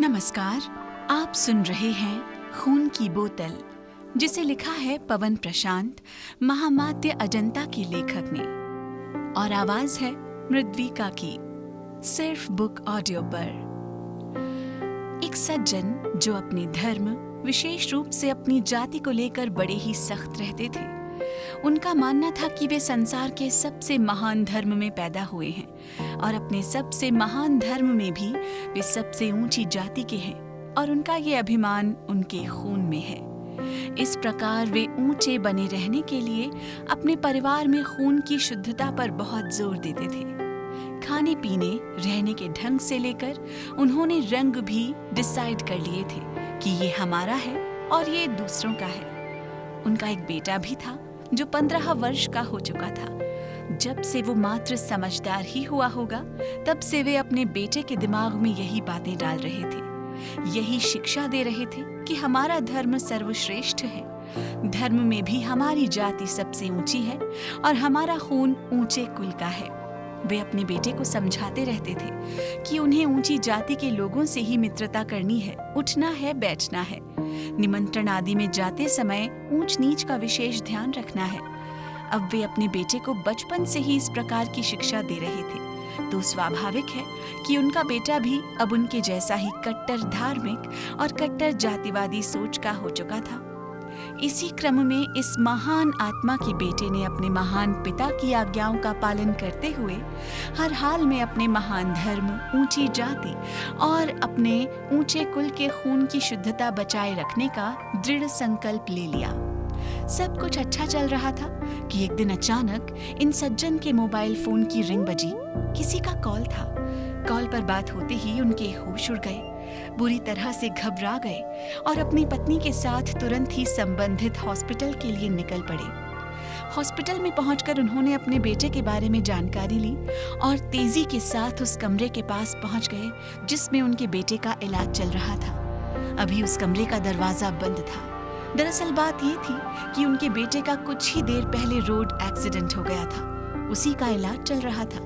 नमस्कार, आप सुन रहे हैं खून की बोतल, जिसे लिखा है पवन प्रशांत, महामात्य अजंता के लेखक ने, और आवाज है मृद्विका की, सिर्फ बुक ऑडियो पर। एक सज्जन जो अपने धर्म, विशेष रूप से अपनी जाति को लेकर बड़े ही सख्त रहते थे। उनका मानना था कि वे संसार के सबसे महान धर्म में पैदा हुए हैं और अपने सबसे महान धर्म में भी वे सबसे ऊंची जाति के हैं और उनका ये अभिमान उनके खून में है। इस प्रकार वे ऊंचे बने रहने के लिए अपने परिवार में खून की शुद्धता पर बहुत जोर देते थे। खाने पीने, रहने के ढंग से लेकर उन्होंने रंग भी डिसाइड कर लिए थे कि ये हमारा है और ये दूसरों का है। उनका एक बेटा भी था जो 15 वर्ष का हो चुका था। जब से वो मात्र समझदार ही हुआ होगा, तब से वे अपने बेटे के दिमाग में यही बातें डाल रहे थे, यही शिक्षा दे रहे थे कि हमारा धर्म सर्वश्रेष्ठ है, धर्म में भी हमारी जाति सबसे ऊंची है और हमारा खून ऊंचे कुल का है। वे अपने बेटे को समझाते रहते थे कि उन्हें ऊंची जाति के लोगों से ही मित्रता करनी है, उठना है, बैठना है, निमंत्रण आदि में जाते समय ऊंच नीच का विशेष ध्यान रखना है। अब वे अपने बेटे को बचपन से ही इस प्रकार की शिक्षा दे रहे थे, तो स्वाभाविक है कि उनका बेटा भी अब उनके जैसा ही कट्टर धार्मिक और कट्टर जातिवादी सोच का हो चुका था। इसी क्रम में इस महान आत्मा के बेटे ने अपने महान पिता की आज्ञाओं का पालन करते हुए हर हाल में अपने महान धर्म, ऊंची जाति और अपने ऊंचे कुल के खून की शुद्धता बचाए रखने का दृढ़ संकल्प ले लिया। सब कुछ अच्छा चल रहा था कि एक दिन अचानक इन सज्जन के मोबाइल फोन की रिंग बजी। किसी का कॉल था। कॉल पर बात होते ही उनके होश उड़ गए, बुरी तरह से घबरा गए और अपनी पत्नी के साथ तुरंत ही संबंधित हॉस्पिटल के लिए निकल पड़े। हॉस्पिटल में पहुंचकर उन्होंने अपने बेटे के बारे में जानकारी ली और तेजी के साथ उस कमरे के पास पहुंच गए जिसमें उनके बेटे का इलाज चल रहा था। अभी उस कमरे का दरवाजा बंद था। दरअसल बात ये थी कि उनके बेटे का कुछ ही देर पहले रोड एक्सीडेंट हो गया था, उसी का इलाज चल रहा था।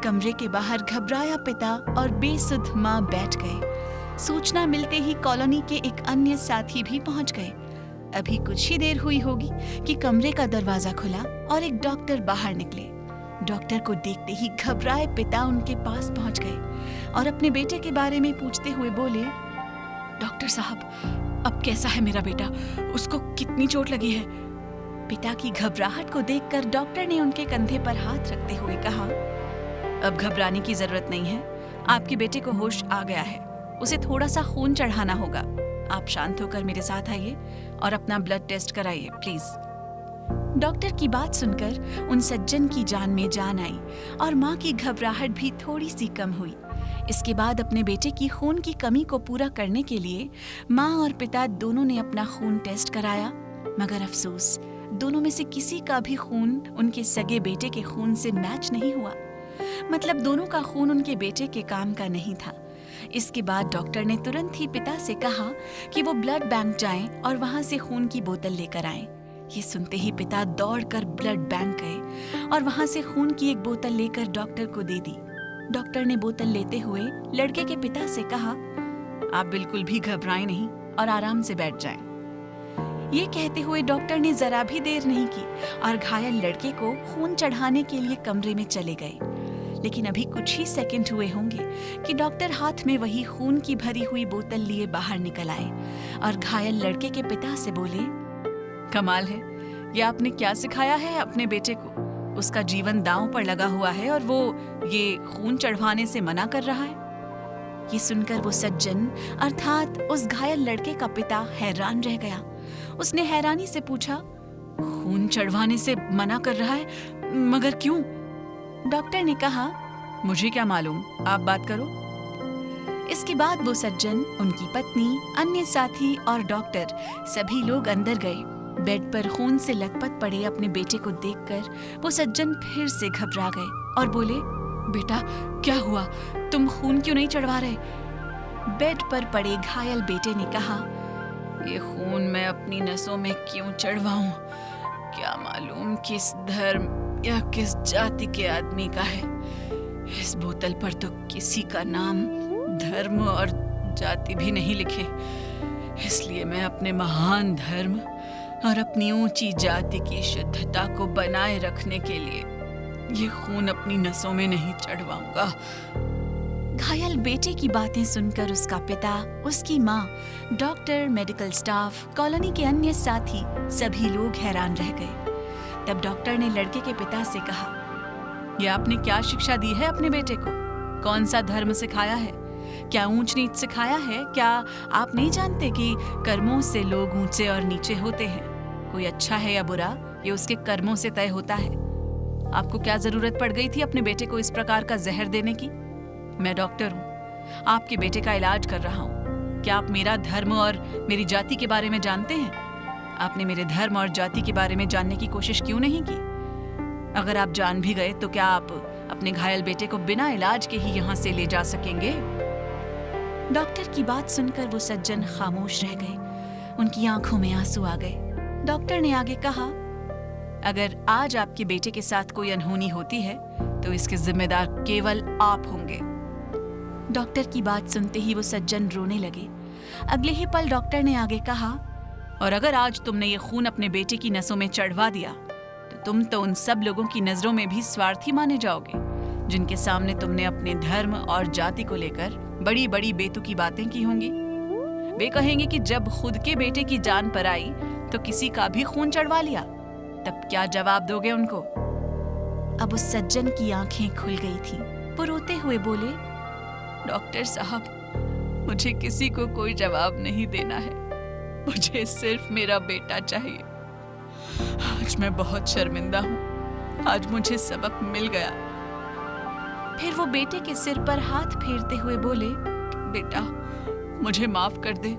कमरे के बाहर घबराया पिता और बेसुध माँ बैठ गए। सूचना मिलते ही कॉलोनी के एक अन्य साथी भी पहुंच गए। अभी कुछ ही देर हुई होगी कि कमरे का दरवाजा खुला और एक डॉक्टर बाहर निकले। डॉक्टर को देखते ही घबराए पिता उनके पास पहुंच गए और अपने बेटे के बारे में पूछते हुए बोले, डॉक्टर साहब, अब कैसा है मेरा बेटा? उसको कितनी चोट लगी है? पिता की घबराहट को देखकर डॉक्टर ने उनके कंधे पर हाथ रखते हुए कहा, अब घबराने की जरूरत नहीं है, आपके बेटे को होश आ गया है, उसे थोड़ा सा खून चढ़ाना होगा। आप शांत होकर मेरे साथ आइए और अपना ब्लड टेस्ट कराइए प्लीज। डॉक्टर की बात सुनकर उन सज्जन की जान में जान आई और माँ की घबराहट भी थोड़ी सी कम हुई। इसके बाद अपने बेटे की खून की कमी को पूरा करने के लिए माँ और पिता दोनों ने अपना खून टेस्ट कराया, मगर अफसोस दोनों में से किसी का भी खून उनके सगे बेटे के खून से मैच नहीं हुआ। मतलब दोनों का खून उनके बेटे के काम का नहीं था। इसके बाद डॉक्टर ने तुरंत ही पिता से कहा कि वो ब्लड बैंक जाएं और वहां से खून की बोतल लेकर आएं। ये सुनते ही पिता दौड़कर ब्लड बैंक गए और वहां से खून की एक बोतल लेकर डॉक्टर को दे दी। डॉक्टर ने बोतल लेते हुए लड़के के पिता से कहा, आप बिल्कुल भी घबराएं नहीं और आराम से बैठ जाएं। ये कहते हुए डॉक्टर ने जरा भी देर नहीं की और घायल लड़के को खून चढ़ाने के लिए कमरे में चले गए। लेकिन अभी कुछ ही सेकंड हुए होंगे कि डॉक्टर हाथ में वही खून की भरी हुई बोतल लिए बाहर निकल आए और घायल लड़के के पिता से बोले, कमाल है, ये आपने क्या सिखाया है अपने बेटे को? उसका जीवन दांव पर लगा हुआ है और वो ये खून चढ़वाने से मना कर रहा है। ये सुनकर वो सज्जन अर्थात उस घायल लड़के का पिता हैरान रह गया। उसने हैरानी से पूछा, खून चढ़वाने से मना कर रहा है, मगर क्यों? डॉक्टर ने कहा, मुझे क्या मालूम, आप बात करो। इसके बाद वो सज्जन, उनकी पत्नी, अन्य साथी और डॉक्टर सभी लोग अंदर गए। बेड पर खून से लथपथ पड़े अपने बेटे को देखकर वो सज्जन फिर से घबरा गए और बोले, बेटा क्या हुआ? तुम खून क्यों नहीं चढ़वा रहे? बेड पर पड़े घायल बेटे ने कहा, ये खून मैं अपनी नसों में क्यों चढ़वाऊं? क्या मालूम किस धर्म या किस जाति के आदमी का है। इस बोतल पर तो किसी का नाम, धर्म और जाति भी नहीं लिखे। इसलिए मैं अपने महान धर्म और अपनी ऊंची जाति की शुद्धता को बनाए रखने के लिए ये खून अपनी नसों में नहीं चढ़वाऊंगा। घायल बेटे की बातें सुनकर उसका पिता, उसकी माँ, डॉक्टर, मेडिकल स्टाफ, कॉलोनी के अन्य साथी सभी लोग हैरान रह गए। तब डॉक्टर ने लड़के के पिता से कहा, ये आपने क्या शिक्षा दी है अपने बेटे को? कौन सा धर्म सिखाया है? क्या ऊंच नीच सिखाया है? क्या आप नहीं जानते कि कर्मों से लोग ऊंचे और नीचे होते हैं? कोई अच्छा है या बुरा, ये उसके कर्मों से तय होता है। आपको क्या जरूरत पड़ गई थी अपने बेटे को इस प्रकार का जहर देने की? मैं डॉक्टर हूँ, आपके बेटे का इलाज कर रहा हूँ। क्या आप मेरा धर्म और मेरी जाति के बारे में जानते हैं? आपने मेरे धर्म और जाति के बारे में जानने की कोशिश क्यों नहीं की? अगर आप जान भी गए तो क्या आप अपने घायल बेटे को बिना इलाज के ही यहाँ से ले जा सकेंगे? डॉक्टर की बात सुनकर वो सज्जन खामोश रह गए। उनकी आंखों में आंसू आ गए। डॉक्टर ने आगे कहा, अगर आज आपके बेटे के साथ कोई अनहोनी होती है तो इसके जिम्मेदार केवल आप होंगे। डॉक्टर की बात सुनते ही वो सज्जन रोने लगे। अगले ही पल डॉक्टर ने आगे कहा, और अगर आज तुमने ये खून अपने बेटे की नसों में चढ़वा दिया तो तुम तो उन सब लोगों की नजरों में भी स्वार्थी माने जाओगे जिनके सामने तुमने अपने धर्म और जाति को लेकर बड़ी बड़ी बेतुकी बातें की होंगी। वे कहेंगे कि जब खुद के बेटे की जान पर आई तो किसी का भी खून चढ़वा लिया। तब क्या जवाब दोगे उनको? अब उस सज्जन की आंखें खुल गई थीं। वो रोते हुए बोले, डॉक्टर साहब, मुझे किसी को कोई जवाब नहीं देना है। मुझे सिर्फ मेरा बेटा चाहिए। आज मैं बहुत शर्मिंदा हूँ। आज मुझे सबक मिल गया। फिर वो बेटे के सिर पर हाथ फेरते हुए बोले, बेटा, मुझे माफ कर दे।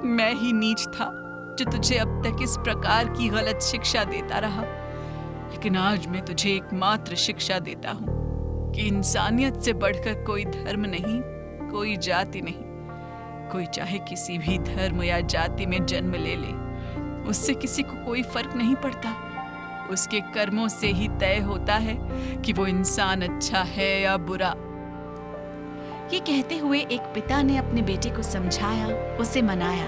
मैं ही नीच था जो तुझे अब तक इस प्रकार की गलत शिक्षा देता रहा। लेकिन आज मैं तुझे एकमात्र शिक्षा देता हूँ कि इंसानियत से बढ़कर कोई धर्म नहीं, कोई जाति नहीं। कोई चाहे किसी भी धर्म या जाति में जन्म ले ले, उससे किसी को कोई फर्क नहीं पड़ता। उसके कर्मों से ही तय होता है कि वो इंसान अच्छा है या बुरा। ये कहते हुए एक पिता ने अपने बेटे को समझाया, उसे मनाया।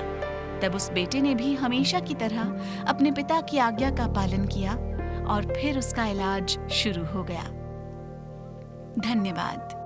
तब उस बेटे ने भी हमेशा की तरह अपने पिता की आज्ञा का पालन किया और फिर उसका इलाज शुरू हो गया। धन्यवाद।